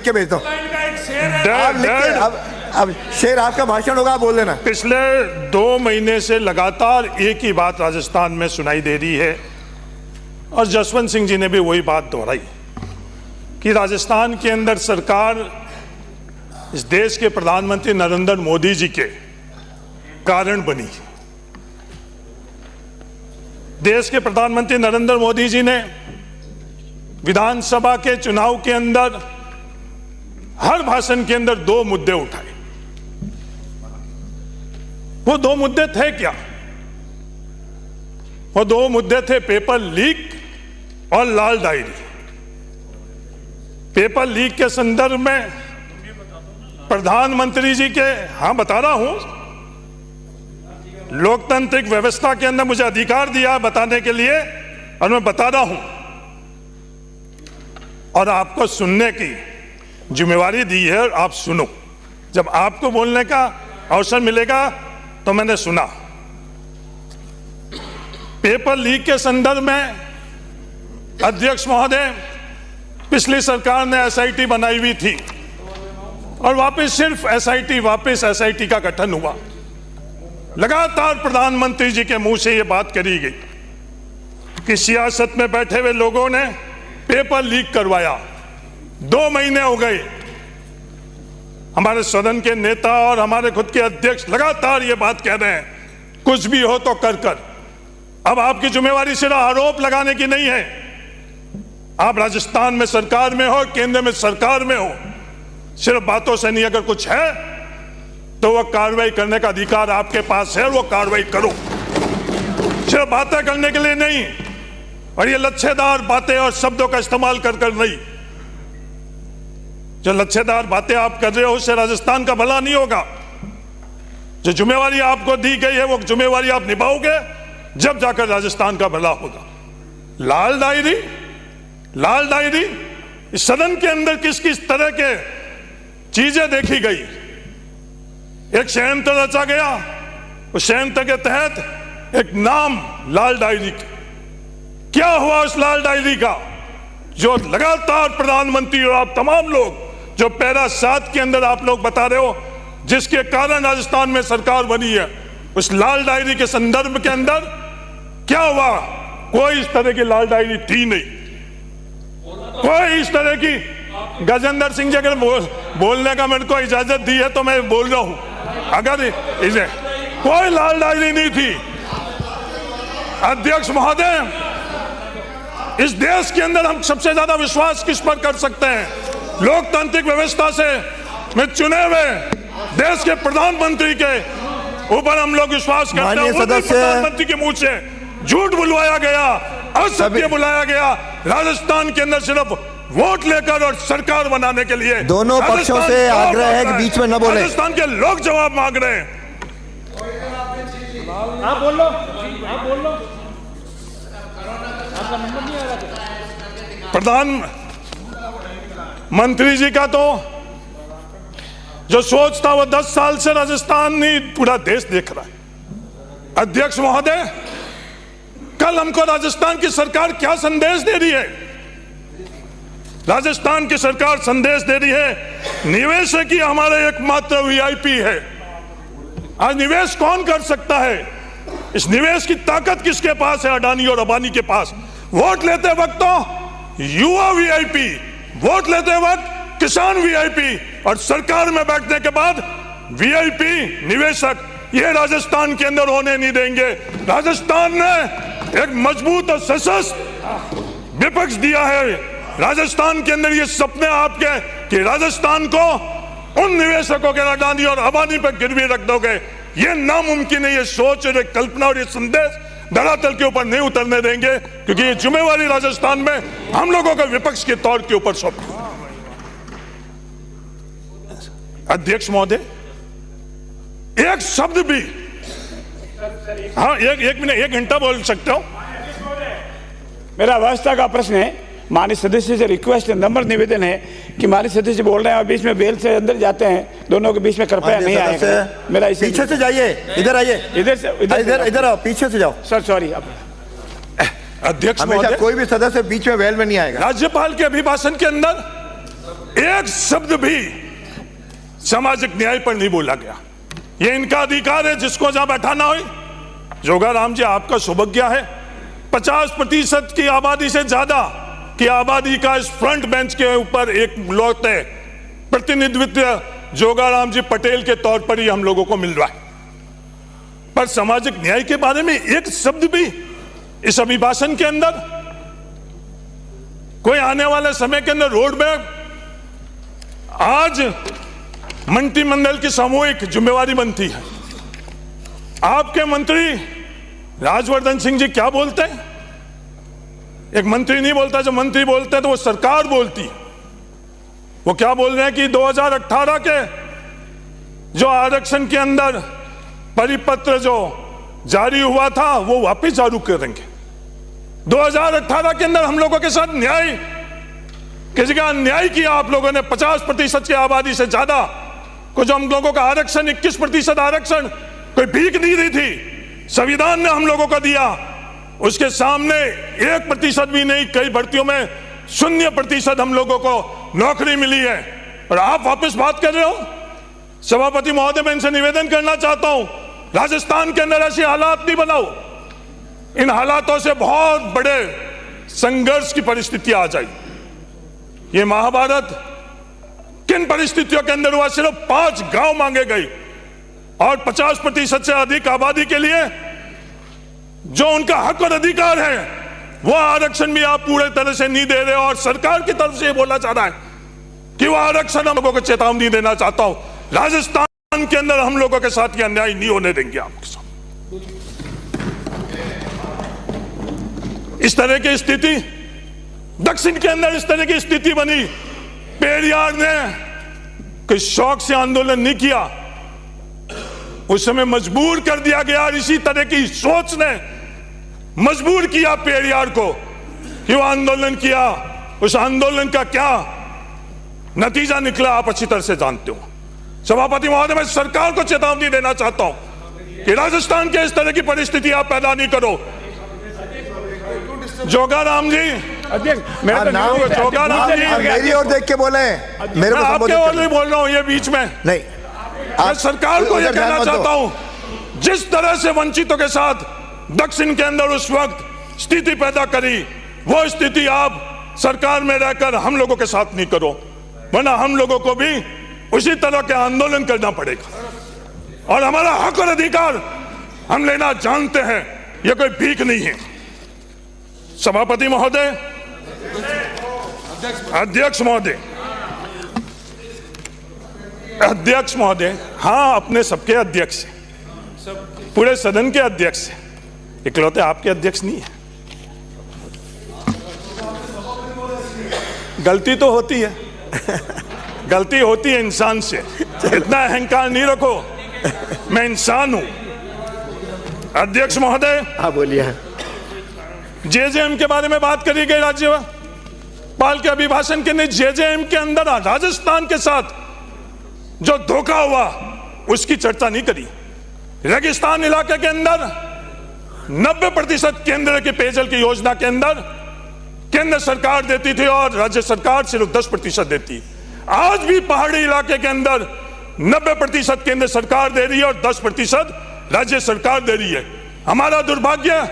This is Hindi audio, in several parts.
के भेज दो। अब शेर आपका भाषण होगा, आप बोल देना। पिछले 2 महीने से लगातार एक ही बात राजस्थान में सुनाई दे रही है और जसवंत सिंह जी ने भी वही बात दोहराई कि राजस्थान के अंदर सरकार इस देश के प्रधानमंत्री नरेंद्र मोदी जी के कारण बनी। देश के प्रधानमंत्री नरेंद्र मोदी जी ने विधानसभा के चुनाव के अंदर हर भाषण के अंदर 2 मुद्दे उठाए। वो 2 मुद्दे थे क्या? वो 2 मुद्दे थे पेपर लीक और लाल डायरी। पेपर लीक के संदर्भ में प्रधानमंत्री जी के, हाँ बता रहा हूं, लोकतांत्रिक व्यवस्था के अंदर मुझे अधिकार दिया बताने के लिए और मैं बता रहा हूं और आपको सुनने की जिम्मेवारी दी है। आप सुनो, जब आपको बोलने का अवसर मिलेगा तो मैंने सुना। पेपर लीक के संदर्भ में अध्यक्ष महोदय, पिछली सरकार ने एसआईटी बनाई हुई थी और वापस सिर्फ एसआईटी का गठन हुआ। लगातार प्रधानमंत्री जी के मुंह से यह बात करी गई कि सियासत में बैठे हुए लोगों ने पेपर लीक करवाया। 2 महीने हो गए, हमारे सदन के नेता और हमारे खुद के अध्यक्ष लगातार ये बात कह रहे हैं, कुछ भी हो तो कर। अब आपकी जिम्मेवारी सिर्फ आरोप लगाने की नहीं है। आप राजस्थान में सरकार में हो, केंद्र में सरकार में हो, सिर्फ बातों से नहीं, अगर कुछ है तो वह कार्रवाई करने का अधिकार आपके पास है, वो कार्रवाई करो। सिर्फ बातें करने के लिए नहीं, और ये लच्छेदार बातें और शब्दों का इस्तेमाल कर नहीं। जो लच्छेदार बातें आप कर रहे हो उससे राजस्थान का भला नहीं होगा। जो जिम्मेवारी आपको दी गई है वो जिम्मेवारी आप निभाओगे, जब जाकर राजस्थान का भला होगा। लाल डायरी इस सदन के अंदर किस किस तरह के चीजें देखी गई। एक षड्यंत्र रचा गया, उस षड्यंत्र के तहत एक नाम लाल डायरी। क्या हुआ उस लाल डायरी का? जो लगातार प्रधानमंत्री और आप तमाम लोग जो पैरा 7 के अंदर आप लोग बता रहे हो, जिसके कारण राजस्थान में सरकार बनी है, उस लाल डायरी के संदर्भ के अंदर क्या हुआ? कोई इस तरह की लाल डायरी थी नहीं। कोई इस तरह की, गजेंद्र सिंह जी अगर बोलने का मेरे को इजाजत दी है तो मैं बोल रहा हूं, अगर इसे कोई लाल डायरी नहीं थी। अध्यक्ष महोदय, इस देश के अंदर हम सबसे ज्यादा विश्वास किस पर कर सकते हैं? लोकतांत्रिक व्यवस्था से में चुने हुए देश के प्रधानमंत्री के ऊपर हम लोग विश्वास करते हैं। प्रधानमंत्री के मुंह से झूठ बुलवाया गया, असत्य बुलाया गया। राजस्थान के अंदर सिर्फ वोट लेकर और सरकार बनाने के लिए दोनों पक्षों से आग्रह है कि बीच में न बोले। राजस्थान के लोग जवाब मांग रहे हैं। आप बोल लो, आप बोल लो। आपका नंबर नहीं आ रहा। प्रधानमंत्री जी का तो जो सोच था वो 10 साल से राजस्थान नहीं पूरा देश देख रहा है। अध्यक्ष महोदय, कल हमको राजस्थान की सरकार क्या संदेश दे रही है? राजस्थान की सरकार संदेश दे रही है निवेशक ही हमारा एकमात्र वीआईपी है। आज निवेश कौन कर सकता है? इस निवेश की ताकत किसके पास है? अडानी और अंबानी के पास। वोट लेते वक्त तो युवा वीआईपी, वोट लेते वक्त किसान वीआईपी, और सरकार में बैठने के बाद वीआईपी निवेशक, ये राजस्थान के अंदर होने नहीं देंगे। राजस्थान ने एक मजबूत और सशक्त विपक्ष दिया है। राजस्थान के अंदर ये सपने आपके कि राजस्थान को उन निवेशकों के अडानी और अंबानी पर गिरवी रख दोगे, ये नामुमकिन है। ये सोच और कल्पना और ये संदेश धरातल के ऊपर नहीं उतरने देंगे, क्योंकि ये जिम्मेवारी राजस्थान में हम लोगों का विपक्ष के तौर के ऊपर सौंपी। अध्यक्ष महोदय, एक शब्द भी, हाँ एक मिनट, 1 घंटा बोल सकते हो? मेरा व्यवस्था का प्रश्न है। माननीय सदस्य से रिक्वेस्ट है, नंबर निवेदन है कि माननीय सदस्य बोल रहे हैं और बीच में बेल से अंदर जाते हैं, दोनों के बीच में कृपया नहीं आएगा। मेरा पीछे से जाइए, इधर आइए, इधर आओ, पीछे से जाओ। Sir sorry. अध्यक्ष हमेशा कोई भी सदस्य बीच में वेल में नहीं आएगा। राज्यपाल के अभिभाषण के अंदर एक शब्द भी सामाजिक न्याय पर नहीं बोला गया। ये इनका अधिकार है, जिसको जहां बैठाना हो। जोगाराम जी, आपका सौभाग्य है 50% की आबादी से ज्यादा की आबादी का इस फ्रंट बेंच के ऊपर एक लौटे प्रतिनिधित्व जोगाराम जी पटेल के तौर पर ही हम लोगों को मिल रहा है। पर सामाजिक न्याय के बारे में एक शब्द भी इस अभिभाषण के अंदर, कोई आने वाले समय के अंदर रोड मैप, आज मंत्रिमंडल की सामूहिक जिम्मेवारी बनती है। आपके मंत्री राजवर्धन सिंह जी क्या बोलते हैं? एक मंत्री नहीं बोलता, जब मंत्री बोलते हैं तो वो सरकार बोलती है। वो क्या बोल रहे हैं कि 2018 के जो आरक्षण के अंदर परिपत्र जो जारी हुआ था वो वापस जारी करेंगे। 2018 के अंदर हम लोगों के साथ न्याय की जगह अन्याय किया आप लोगों ने। 50% की आबादी से ज्यादा को जो हम लोगों का आरक्षण 21% आरक्षण कोई भीख नहीं दी थी, संविधान ने हम लोगों को दिया। उसके सामने 1% भी नहीं, कई भर्तियों में 0% हम लोगों को नौकरी मिली है और आप वापस बात कर रहे हो। सभापति महोदय, मैं इनसे निवेदन करना चाहता हूं, राजस्थान के अंदर ऐसे हालात नहीं बनाओ। इन हालातों से बहुत बड़े संघर्ष की परिस्थिति आ जाएगी। ये महाभारत किन परिस्थितियों के अंदर हुआ? सिर्फ 5 गांव मांगे गए और 50% से अधिक आबादी के लिए जो उनका हक और अधिकार है वो आरक्षण भी आप पूरे तरह से नहीं दे रहे हो। और सरकार की तरफ से बोला जा रहा है कि वो आरक्षण हम लोगों को चेतावनी देना चाहता हूं, राजस्थान के अंदर हम लोगों के साथ ये अन्याय नहीं होने देंगे आपके साथ। इस तरह की स्थिति दक्षिण के अंदर इस तरह की स्थिति बनी। पेरियार ने कोई शौक से आंदोलन नहीं किया, उस समय मजबूर कर दिया गया। इसी तरह की सोच ने मजबूर किया पेरियार को कि वो आंदोलन किया। उस आंदोलन का क्या नतीजा निकला आप अच्छी तरह से जानते हो। सभापति महोदय, मैं सरकार को चेतावनी देना चाहता हूं कि राजस्थान के इस तरह की परिस्थिति आप पैदा नहीं करो। जोगाराम जी, अध्यक्ष, जोगाराम जी मेरी ओर देख के बोले, मेरे को आपके ओर नहीं बोल रहा हूं, ये बीच में नहीं। मैं सरकार को यह कहना चाहता हूं, जिस तरह से वंचितों के साथ दक्षिण के अंदर उस वक्त स्थिति पैदा करी, वो स्थिति आप सरकार में रहकर हम लोगों के साथ नहीं करो, वरना हम लोगों को भी उसी तरह के आंदोलन करना पड़ेगा। और हमारा हक और अधिकार हम लेना जानते हैं, यह कोई भीख नहीं है। सभापति महोदय, अध्यक्ष महोदय, अध्यक्ष महोदय, हाँ अपने सबके अध्यक्ष हैं, पूरे सदन के अध्यक्ष हैं, इकलौते आपके अध्यक्ष नहीं है। गलती तो होती है, गलती होती है इंसान से, इतना अहंकार नहीं रखो, मैं इंसान हूं। अध्यक्ष महोदय, हाँ बोलिए। जेजेएम के बारे में बात करी गई, राज्यपाल के अभिभाषण के ने जेजेएम के अंदर राजस्थान के साथ जो धोखा हुआ उसकी चर्चा नहीं करी। रेगिस्तान इलाके के अंदर 90% केंद्र की पेयजल की योजना के अंदर केंद्र सरकार देती थी और राज्य सरकार सिर्फ 10% देती। आज भी पहाड़ी इलाके के अंदर 90% केंद्र सरकार दे रही है और 10% राज्य सरकार दे रही है। हमारा दुर्भाग्य,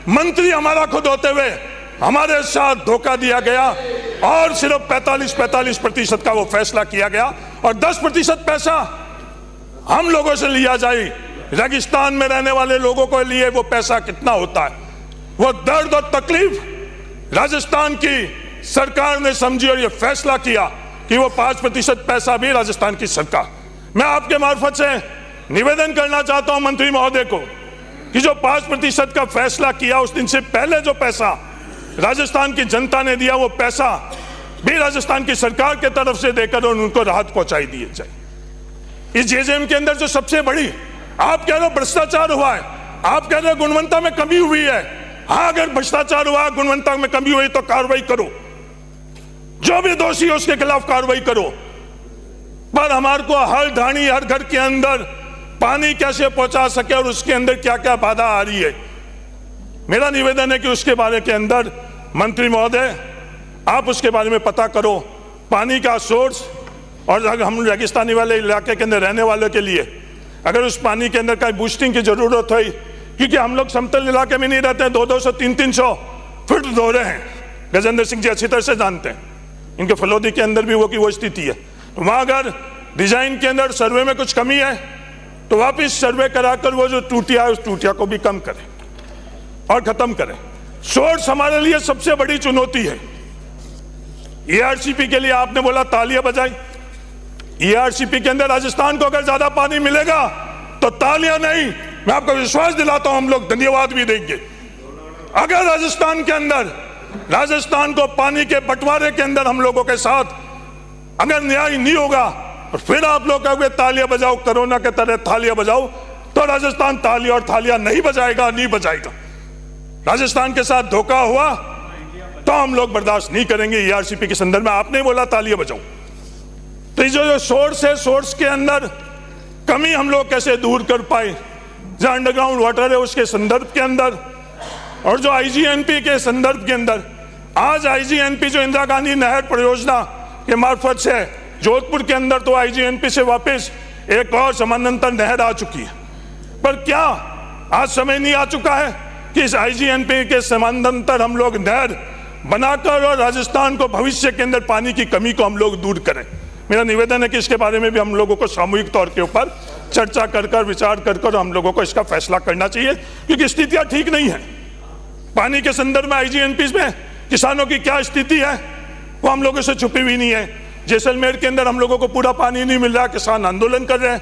मंत्री हमारा खुद होते हुए हमारे साथ धोखा दिया गया और सिर्फ 45% का वो फैसला किया गया और 10% पैसा हम लोगों से लिया जाए। रेगिस्तान में रहने वाले लोगों के लिए वो पैसा कितना होता है, वो दर्द और तकलीफ राजस्थान की सरकार ने समझी और ये फैसला किया कि वो 5% पैसा भी राजस्थान की सरकार। मैं आपके मार्फत से निवेदन करना चाहता हूं मंत्री महोदय को कि जो 5% का फैसला किया, उस दिन से पहले जो पैसा राजस्थान की जनता ने दिया, वो पैसा भी राजस्थान की सरकार के तरफ से देकर उनको राहत पहुंचाई दी जाए। इस जेजेएम के अंदर जो सबसे बड़ी, आप कह रहे हो भ्रष्टाचार हुआ है, आप कह रहे हो गुणवत्ता में कमी हुई है। हाँ, अगर भ्रष्टाचार हुआ, गुणवत्ता में कमी हुई तो कार्रवाई करो, जो भी दोषी है उसके खिलाफ कार्रवाई करो। पर हमारे को हर ढाणी, हर घर के अंदर पानी कैसे पहुंचा सके और उसके अंदर क्या क्या बाधा आ रही है, मेरा निवेदन है कि उसके बारे के अंदर मंत्री महोदय आप उसके बारे में पता करो पानी का सोर्स, और अगर हम रेगिस्तानी वाले इलाके के अंदर रहने वालों के लिए अगर उस पानी के अंदर कहीं बूस्टिंग की जरूरत हुई, क्योंकि हम लोग समतल इलाके में नहीं रहते हैं, 200-200 300-300 फीट दोहरे हैं। गजेंद्र सिंह जी अच्छी तरह से जानते हैं, इनके फलोदी के अंदर भी वो स्थिति है। तो वहां अगर डिजाइन के अंदर सर्वे में कुछ कमी है तो वापिस सर्वे कराकर वो जो टूटिया है उस टूटिया को भी कम करें और खत्म करें। सोर्स हमारे लिए सबसे बड़ी चुनौती है। ERCP के लिए आपने बोला तालियां बजाई, ERCP के अंदर राजस्थान को अगर ज्यादा पानी मिलेगा तो तालियां नहीं, मैं आपको विश्वास दिलाता हूं हम लोग धन्यवाद भी देंगे। अगर राजस्थान के अंदर राजस्थान को पानी के बंटवारे के अंदर हम लोगों के साथ अगर न्याय नहीं होगा और फिर आप लोग कहोगे तालियां बजाओ, कोरोना के तरह तालियां बजाओ, तो राजस्थान तालियां और थालियां नहीं बजाएगा, नहीं बजाएगा। राजस्थान के साथ धोखा हुआ तो हम लोग बर्दाश्त नहीं करेंगे। ERCP के संदर्भ में आपने बोला तालियां बजाओ, तो जो सोर्स है, सोर्स के अंदर कमी हम लोग कैसे दूर कर पाए, जो अंडरग्राउंड वाटर है उसके संदर्भ के अंदर, और जो IGNP के संदर्भ के अंदर। आज IGNP जो इंदिरा गांधी नहर परियोजना के मार्फत से जोधपुर के अंदर तो IGNP से वापस एक और समानांतर नहर आ चुकी है, पर क्या आज समय नहीं आ चुका है कि इस IGNP के समानांतर हम लोग नहर बनाकर और राजस्थान को भविष्य के अंदर पानी की कमी को हम लोग दूर करें। मेरा निवेदन है कि इसके बारे में भी हम लोगों को सामूहिक तौर के ऊपर चर्चा कर विचार कर हम लोगों को इसका फैसला करना चाहिए, क्योंकि स्थितियां ठीक नहीं है। पानी के संदर्भ में IGNP में किसानों की क्या स्थिति है वो हम लोगों से छुपी हुई नहीं है। जैसलमेर के अंदर हम लोगों को पूरा पानी नहीं मिल रहा, किसान आंदोलन कर रहे हैं।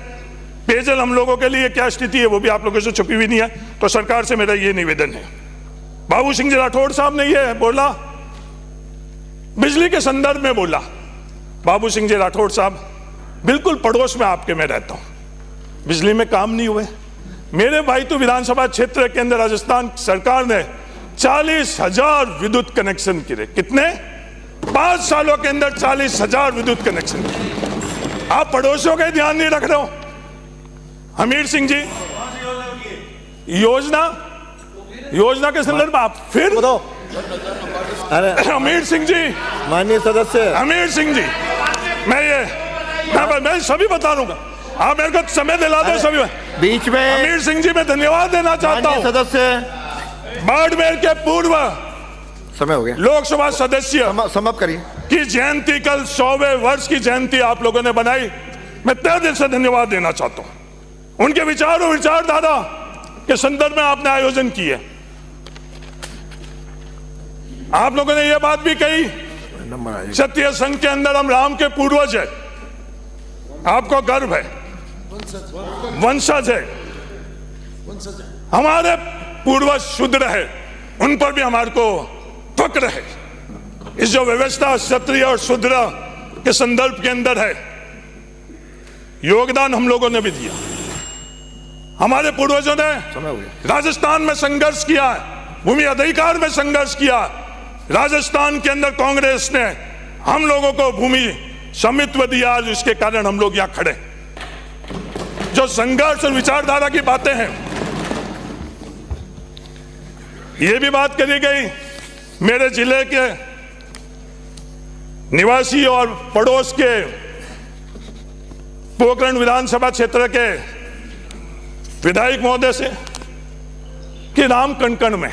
पेयजल हम लोगों के लिए क्या स्थिति है वो भी आप लोगों से छुपी हुई नहीं है। तो सरकार से मेरा ये निवेदन है। बाबू सिंह जी राठौड़ साहब ने ये बोला, बिजली के संदर्भ में बोला। बाबू सिंह जी राठौड़ साहब, बिल्कुल पड़ोस में आपके मैं रहता हूं, बिजली में काम नहीं हुए। मेरे भाई तो विधानसभा क्षेत्र के अंदर राजस्थान सरकार ने 40,000 विद्युत कनेक्शन किए। कितने? 5 सालों के अंदर 40,000 विद्युत कनेक्शन। आप पड़ोसियों का ध्यान नहीं रख रहे हो। हमीर सिंह जी, योजना के संदर्भ में आप फिर बताओ। अरे हमीर सिंह जी, माननीय सदस्य हमीर सिंह जी, मैं सभी बता दूंगा, आप मेरे को समय दिला दो सभी। बीच में हमीर सिंह जी मैं धन्यवाद देना चाहता हूं। सदस्य बाड़मेर के पूर्व समय हो गया, लोकसभा सदस्य समाप्त करिए की जयंती, कल 100वें वर्ष की जयंती आप लोगों ने बनाई, मैं तहे दिल से धन्यवाद देना चाहता हूं। उनके विचार और विचारधारा के संदर्भ में आपने आयोजन किए। आप लोगों ने यह बात भी कही, क्षत्रिय संघ के अंदर हम राम के पूर्वज है, आपको गर्व है, वंशज है, हमारे पूर्वज शूद्र है, उन पर भी हमारे को फक्र है। इस जो व्यवस्था क्षत्रिय और शूद्र के संदर्भ के अंदर है, योगदान हम लोगों ने भी दिया। हमारे पूर्वजों ने राजस्थान में संघर्ष किया है, भूमि अधिकार में संघर्ष किया। राजस्थान के अंदर कांग्रेस ने हम लोगों को भूमि स्वामित्व दिया, जिसके कारण हम लोग यहां खड़े। जो संघर्ष और विचारधारा की बातें हैं, ये भी बात करी गई मेरे जिले के निवासी और पड़ोस के पोखरण विधानसभा क्षेत्र के विधायक महोदय से कि राम कण में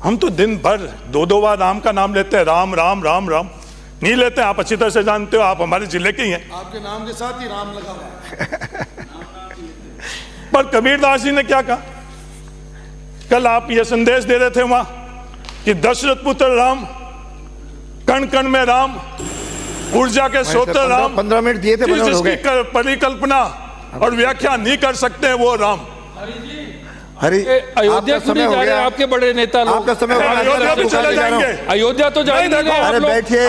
हम तो दिन भर 2-2 बार राम का नाम लेते हैं, राम राम राम राम नहीं लेते। आप अच्छी तरह से जानते हो, आप हमारे जिले के ही हैं। आपके नाम के साथ ही राम लगा हुआ है। पर कबीरदास जी ने क्या कहा? कल आप ये संदेश दे रहे थे वहां कि दशरथ पुत्र राम, कण कण में राम, ऊर्जा के स्रोत राम, 15 मिनट दिए थे, जिसकी परिकल्पना और व्याख्या नहीं कर सकते हैं वो राम। हरी, अयोध्या क्यों नहीं जा रहे? आपके बड़े नेता लोग आपका समय हो गया, अयोध्या तो चले जाएंगे, अयोध्या तो जाएंगे। अरे बैठिए।